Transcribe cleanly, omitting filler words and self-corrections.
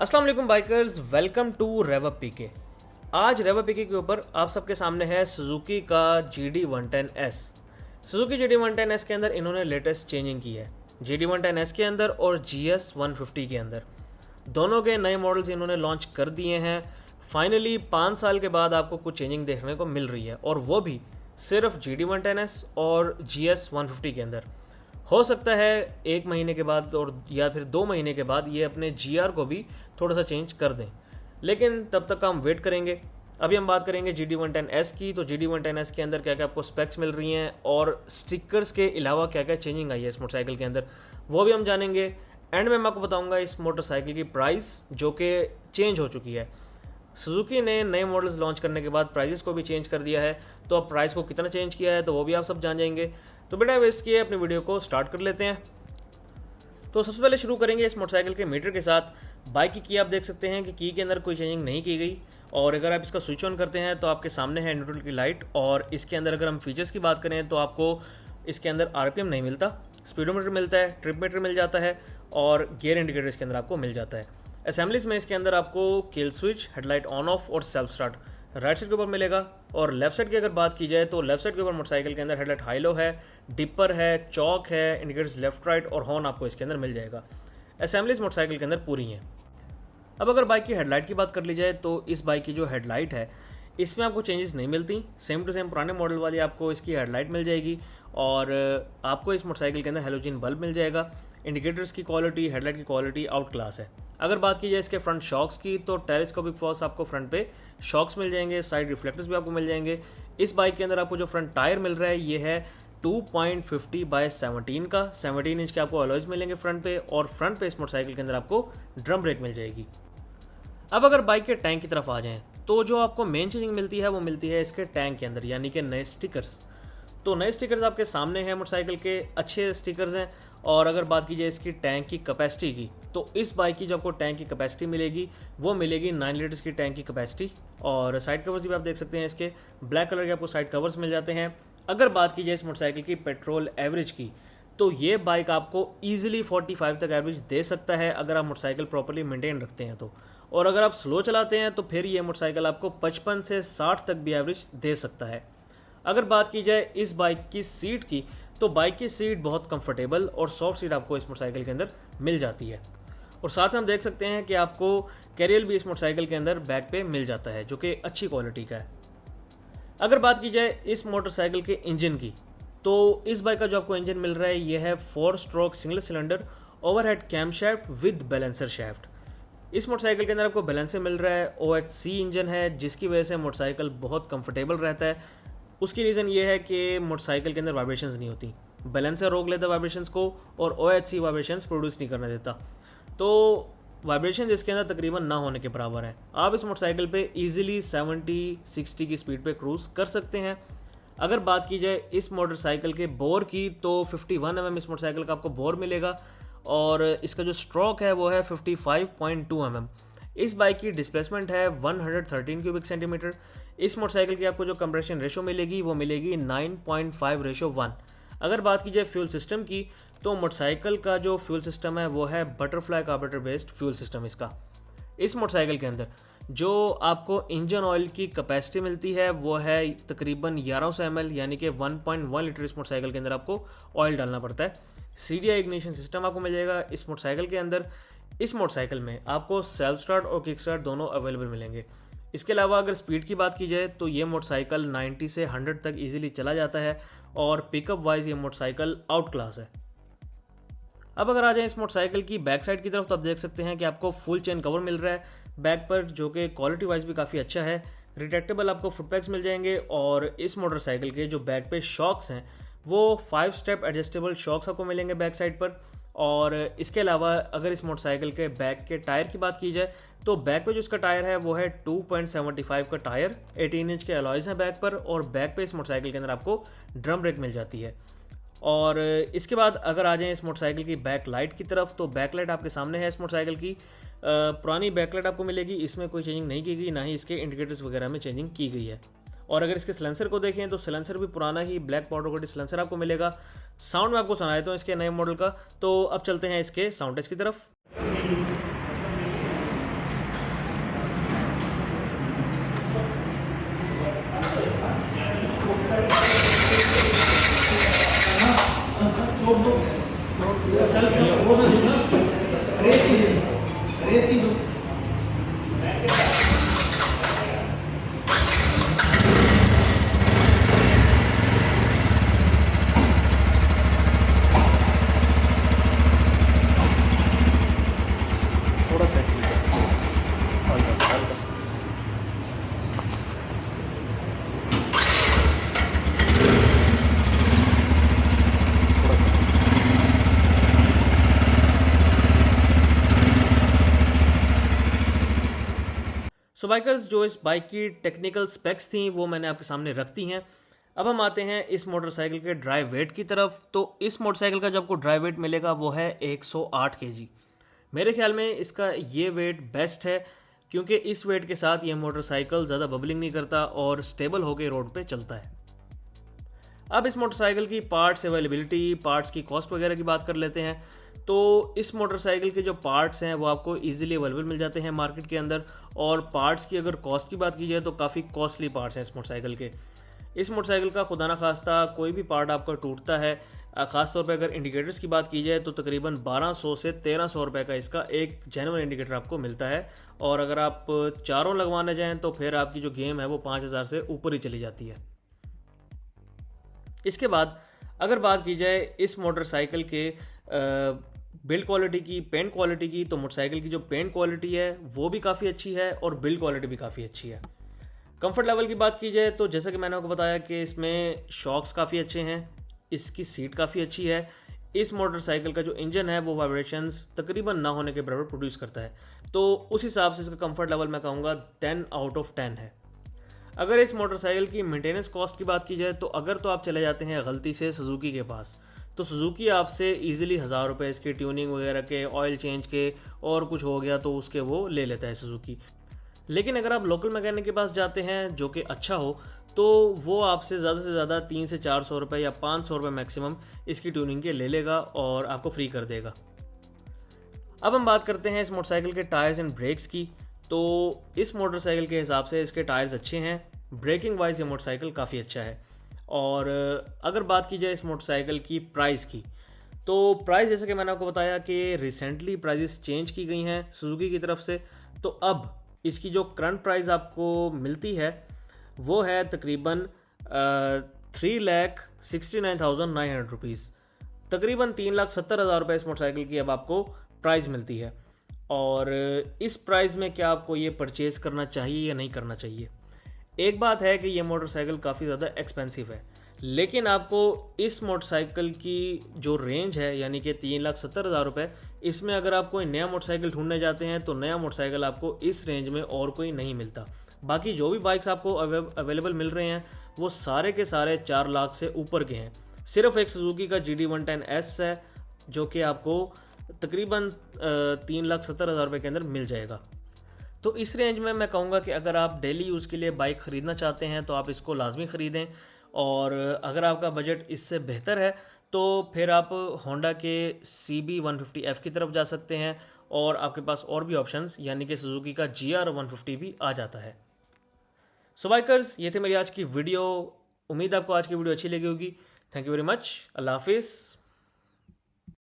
अस्सलाम वालेकुम bikers, welcome to रेवप पीके। आज रेवप पीके के ऊपर आप सबके सामने है सुजुकी का GD110S। सुजुकी GD110S के अंदर इन्होंने लेटेस्ट चेंजिंग की है। GD110S के अंदर और GS150 के अंदर दोनों के नए मॉडल्स इन्होंने लॉन्च कर दिए हैं। फाइनली 5 साल के बाद आपको कुछ चेंजिंग देखने को मिल रही है, और वो भी सिर्फ GD110S और GS150 के अंदर। हो सकता है 1 महीने के बाद और या फिर 2 महीने के बाद ये अपने GR को भी थोड़ा सा चेंज कर दें, लेकिन तब तक हम वेट करेंगे। अभी हम बात करेंगे GD110S की। तो GD110S के अंदर क्या क्या आपको स्पेक्स मिल रही हैं और स्टिकर्स के अलावा क्या क्या चेंजिंग आई है इस मोटरसाइकिल के अंदर, वो भी हम जानेंगे। एंड में मैं आपको बताऊंगा इस मोटरसाइकिल की प्राइस जो कि चेंज हो चुकी है। सुजुकी ने नए मॉडल्स लॉन्च करने के बाद प्राइसेस को भी चेंज कर दिया है, तो अब प्राइस को कितना चेंज किया है तो वो भी आप सब जान जाएंगे। तो बेटा वेस्ट किए अपनी वीडियो को स्टार्ट कर लेते हैं। तो सबसे पहले शुरू करेंगे इस मोटरसाइकिल के मीटर के साथ। बाइक की आप देख सकते हैं कि की के अंदर कोई चेंजिंग नहीं की गई, और अगर आप इसका स्विच ऑन करते हैं तो आपके सामने है न्यूट्रल की लाइट। और इसके अंदर अगर हम फीचर्स की बात करें तो आपको इसके अंदर RPM नहीं मिलता, स्पीडोमीटर मिलता है, ट्रिप मीटर मिल जाता है, और गियर इंडिकेटर इसके अंदर आपको मिल जाता है। असेंबलीज में इसके अंदर आपको kill switch, headlight on off और सेल्फ स्टार्ट राइट साइड के ऊपर मिलेगा। और लेफ्ट साइड की अगर बात की जाए तो लेफ्ट साइड के ऊपर मोटरसाइकिल के अंदर हेडलाइट हाई लो है, डिपर है, चौक है, इंडिकेटर्स लेफ्ट राइट और हॉर्न आपको इसके अंदर मिल जाएगा। असेंबलीज मोटरसाइकिल के अंदर पूरी हैं। अब अगर बाइक की हेडलाइट की बात कर ली जाए तो इस बाइक की जो हेडलाइट है इसमें आपको चेंजेस नहीं मिलती, सेम टू सेम पुराने मॉडल वाली आपको इसकी हेडलाइट मिल जाएगी। और आपको इस मोटरसाइकिल के अंदर हेलोजन बल्ब मिल जाएगा। इंडिकेटर्स की क्वालिटी, हेडलाइट की क्वालिटी आउट क्लास है। अगर बात की जाए इसके फ्रंट शॉक्स की तो टेलीस्कोपिक फॉक्स आपको फ्रंट पे शॉक्स मिल जाएंगे, साइड रिफ्लेक्टर्स भी आपको मिल जाएंगे। इस बाइक के अंदर आपको जो फ्रंट टायर मिल रहा है ये है 2.50/17 का। 17 इंच के आपको अलॉयज मिलेंगे फ्रंट पे, और फ्रंट पे इस मोटरसाइकिल के अंदर आपको ड्रम ब्रेक मिल जाएगी। अब अगर बाइक के टैंक की तरफ आ जाएं तो जो आपको मेन चेंजिंग मिलती है वो मिलती है इसके टैंक के अंदर, यानी कि नए स्टिकर्स। तो नए स्टिकर्स आपके सामने हैं, मोटरसाइकिल के अच्छे स्टिकर्स हैं। और अगर बात की जाए इसकी टैंक की कैपेसिटी की तो इस बाइक की जो आपको टैंक की कैपेसिटी मिलेगी वो मिलेगी 9 लीटर्स की टैंक की कैपेसिटी। और साइड कवर्स भी आप देख सकते हैं, इसके ब्लैक कलर के आपको साइड कवर्स मिल जाते हैं। अगर बात की जाए इस मोटरसाइकिल की पेट्रोल एवरेज की तो ये बाइक आपको ईजिली 45 तक एवरेज दे सकता है अगर आप मोटरसाइकिल प्रॉपर्ली मेंटेन रखते हैं तो। और अगर आप स्लो चलाते हैं तो फिर ये मोटरसाइकिल आपको 55 से 60 तक भी एवरेज दे सकता है। अगर बात की जाए इस बाइक की सीट की तो बाइक की सीट बहुत कंफर्टेबल और सॉफ्ट सीट आपको इस मोटरसाइकिल के अंदर मिल जाती है। और साथ में हम देख सकते हैं कि आपको कैरियल भी इस मोटरसाइकिल के अंदर बैक पे मिल जाता है, जो कि अच्छी क्वालिटी का है। अगर बात की जाए इस मोटरसाइकिल के इंजन की तो इस बाइक का जो आपको इंजन मिल रहा है ये है 4 stroke single cylinder overhead camshaft with balancer shaft. इस मोटरसाइकिल के अंदर आपको बैलेंसर मिल रहा है। OHC इंजन है, जिसकी वजह से मोटरसाइकिल बहुत कंफर्टेबल रहता है। उसकी रीज़न ये है कि मोटरसाइकिल के अंदर वाइब्रेशंस नहीं होती, बैलेंसर रोक लेता वाइब्रेशंस को, और OHC वाइब्रेशंस प्रोड्यूस नहीं करने देता। तो वाइब्रेशन इसके अंदर तकरीबन ना होने के बराबर है। आप इस मोटरसाइकिल पे इजीली 70-60 की स्पीड पे क्रूज कर सकते हैं। अगर बात की जाए इस मोटरसाइकिल के बोर की तो 51 mm इस मोटरसाइकिल का आपको बोर मिलेगा, और इसका जो स्ट्रोक है वो है 55.2 mm। इस बाइक की डिस्प्लेसमेंट है 113 क्यूबिक सेंटीमीटर। इस मोटरसाइकिल की आपको जो कंप्रेशन रेशो मिलेगी वो मिलेगी 9.5:1। अगर बात की जाए फ्यूल सिस्टम की तो मोटरसाइकिल का जो फ्यूल सिस्टम है वो है butterfly carburettor based fuel system. इसका इस मोटरसाइकिल के अंदर जो आपको इंजन ऑयल की कैपेसिटी मिलती है वो है तकरीबन 1100 ml, यानी कि 1.1 लीटर इस मोटरसाइकिल के अंदर आपको ऑयल डालना पड़ता है। CDI इग्निशन सिस्टम आपको मिल जाएगा इस मोटरसाइकिल के अंदर। इस मोटरसाइकिल में आपको सेल्फ स्टार्ट और किक स्टार्ट दोनों अवेलेबल मिलेंगे। इसके अलावा अगर स्पीड की बात की जाए तो ये मोटरसाइकिल 90 से 100 तक इजीली चला जाता है, और पिकअप वाइज ये मोटरसाइकिल आउट क्लास है। अब अगर आ जाए इस मोटरसाइकिल की बैक साइड की तरफ तो आप देख सकते हैं कि आपको फुल चेन कवर मिल रहा है बैक पर, जो कि क्वालिटी वाइज भी काफ़ी अच्छा है। रिट्रैक्टेबल आपको फुट पैक्स मिल जाएंगे, और इस मोटरसाइकिल के जो बैक पे शॉक्स हैं वो 5 स्टेप एडजस्टेबल शॉक्स आपको मिलेंगे बैक साइड पर। और इसके अलावा अगर इस मोटरसाइकिल के बैक के टायर की बात की जाए तो बैक पे जो इसका टायर है वो है 2.75 का टायर, 18 इंच के अलॉयज हैं बैक पर, और बैक पे इस मोटरसाइकिल के अंदर आपको ड्रम ब्रेक मिल जाती है। और इसके बाद अगर आ जाएं इस मोटरसाइकिल की बैक लाइट की तरफ तो बैक लाइट आपके सामने है इस मोटरसाइकिल की। पुरानी बैक लाइट आपको मिलेगी, इसमें कोई चेंजिंग नहीं की गई, ना ही इसके इंडिकेटर्स वगैरह में चेंजिंग की गई है। और अगर इसके सिलेंसर को देखें तो सिलेंसर भी पुराना ही ब्लैक पाउडर कोटेड सिलेंसर आपको मिलेगा। साउंड में आपको सुना देता हूँ इसके नए मॉडल का। तो अब चलते हैं इसके साउंड टेस्ट की तरफ। सो बाइकर्स, जो इस बाइक की टेक्निकल स्पेक्स थी वो मैंने आपके सामने रख दी हैं। अब हम आते हैं इस मोटरसाइकिल के ड्राइव वेट की तरफ। तो इस मोटरसाइकिल का जो आपको ड्राइव वेट मिलेगा वो है 108 kg। मेरे ख्याल में इसका ये वेट बेस्ट है, क्योंकि इस वेट के साथ ये मोटरसाइकिल ज़्यादा बबलिंग नहीं करता और स्टेबल होकर रोड पे चलता है। अब इस मोटरसाइकिल की पार्ट्स अवेलेबिलिटी, पार्ट्स की कॉस्ट वगैरह की बात कर लेते हैं। तो इस मोटरसाइकिल के जो पार्ट्स हैं वो आपको इजीली अवेलेबल मिल जाते हैं मार्केट के अंदर। और पार्ट्स की अगर कॉस्ट की बात की जाए तो काफ़ी कॉस्टली पार्ट्स हैं इस मोटरसाइकिल के। इस मोटरसाइकिल का खुदा ना खास्ता कोई भी पार्ट आपका टूटता है, ख़ासतौर पे अगर इंडिकेटर्स की बात की जाए तो तकरीबन 1200 से 1300 रुपये का इसका एक जेन्युइन इंडिकेटर आपको मिलता है। और अगर आप चारों लगवाने जाएँ तो फिर आपकी जो गेम है वो 5000 से ऊपर ही चली जाती है। इसके बाद अगर बात की जाए इस मोटरसाइकिल के बिल्ड क्वालिटी की, पेंट क्वालिटी की, तो मोटरसाइकिल की जो पेंट क्वालिटी है वो भी काफ़ी अच्छी है और बिल्ड क्वालिटी भी काफ़ी अच्छी है। कंफर्ट लेवल की बात की जाए तो जैसा कि मैंने आपको बताया कि इसमें शॉक्स काफ़ी अच्छे हैं, इसकी सीट काफ़ी अच्छी है। इस मोटरसाइकिल का जो इंजन है वो वाइब्रेशंस तकरीबन ना होने के बराबर प्रोड्यूस करता है। तो उस हिसाब से इसका कंफर्ट लेवल मैं कहूँगा 10 आउट ऑफ 10 है। अगर इस मोटरसाइकिल की मेंटेनेंस कॉस्ट की बात की जाए तो अगर तो आप चले जाते हैं गलती से सुजुकी के पास, तो सुजुकी आपसे इजीली 1000 रुपये इसके ट्यूनिंग वगैरह के, ऑयल चेंज के और कुछ हो गया तो उसके वो ले लेता है सुजुकी। लेकिन अगर आप लोकल मैकेनिक के पास जाते हैं जो कि अच्छा हो, तो वो आपसे ज़्यादा से ज़्यादा 300 से 400 रुपये या 500 रुपये मैक्सिमम इसकी ट्यूनिंग के ले लेगा और आपको फ्री कर देगा। अब हम बात करते हैं इस मोटरसाइकिल के टायर्स एंड ब्रेक्स की। तो इस मोटरसाइकिल के हिसाब से इसके टायर्स अच्छे हैं, ब्रेकिंग वाइज ये मोटरसाइकिल काफ़ी अच्छा है। और अगर बात की जाए इस मोटरसाइकिल की प्राइस की, तो प्राइस जैसे कि मैंने आपको बताया कि रिसेंटली प्राइजेस चेंज की गई हैं सुजुकी की तरफ से। तो अब इसकी जो करंट प्राइस आपको मिलती है वो है तकरीबन 3,69,900 रुपीज़, तकरीबन 3,70,000 रुपये इस मोटरसाइकिल की अब आपको प्राइस मिलती है। और इस प्राइस में क्या आपको ये परचेज़ करना चाहिए या नहीं करना चाहिए? एक बात है कि ये मोटरसाइकिल काफ़ी ज़्यादा एक्सपेंसिव है, लेकिन आपको इस मोटरसाइकिल की जो रेंज है यानी कि 3,70,000 रुपये, इसमें अगर आप कोई नया मोटरसाइकिल ढूंढने जाते हैं तो नया मोटरसाइकिल आपको इस रेंज में और कोई नहीं मिलता। बाकी जो भी बाइक्स आपको अवेलेबल मिल रहे हैं वो सारे के सारे 4 लाख से ऊपर के हैं। सिर्फ एक सुजुकी का GD110S है जो कि आपको तकरीबन 3,70,000 रुपये के अंदर मिल जाएगा। तो इस रेंज में मैं कहूँगा कि अगर आप डेली यूज़ के लिए बाइक ख़रीदना चाहते हैं तो आप इसको लाजमी ख़रीदें। और अगर आपका बजट इससे बेहतर है तो फिर आप होंडा के CB150F की तरफ जा सकते हैं और आपके पास और भी ऑप्शंस यानी कि सुजुकी का GR150 भी आ जाता है। सो बाइकर्स, ये थे मेरी आज की वीडियो। उम्मीद आपको आज की वीडियो अच्छी लगी होगी। Thank you very much. Allah हाफिज़।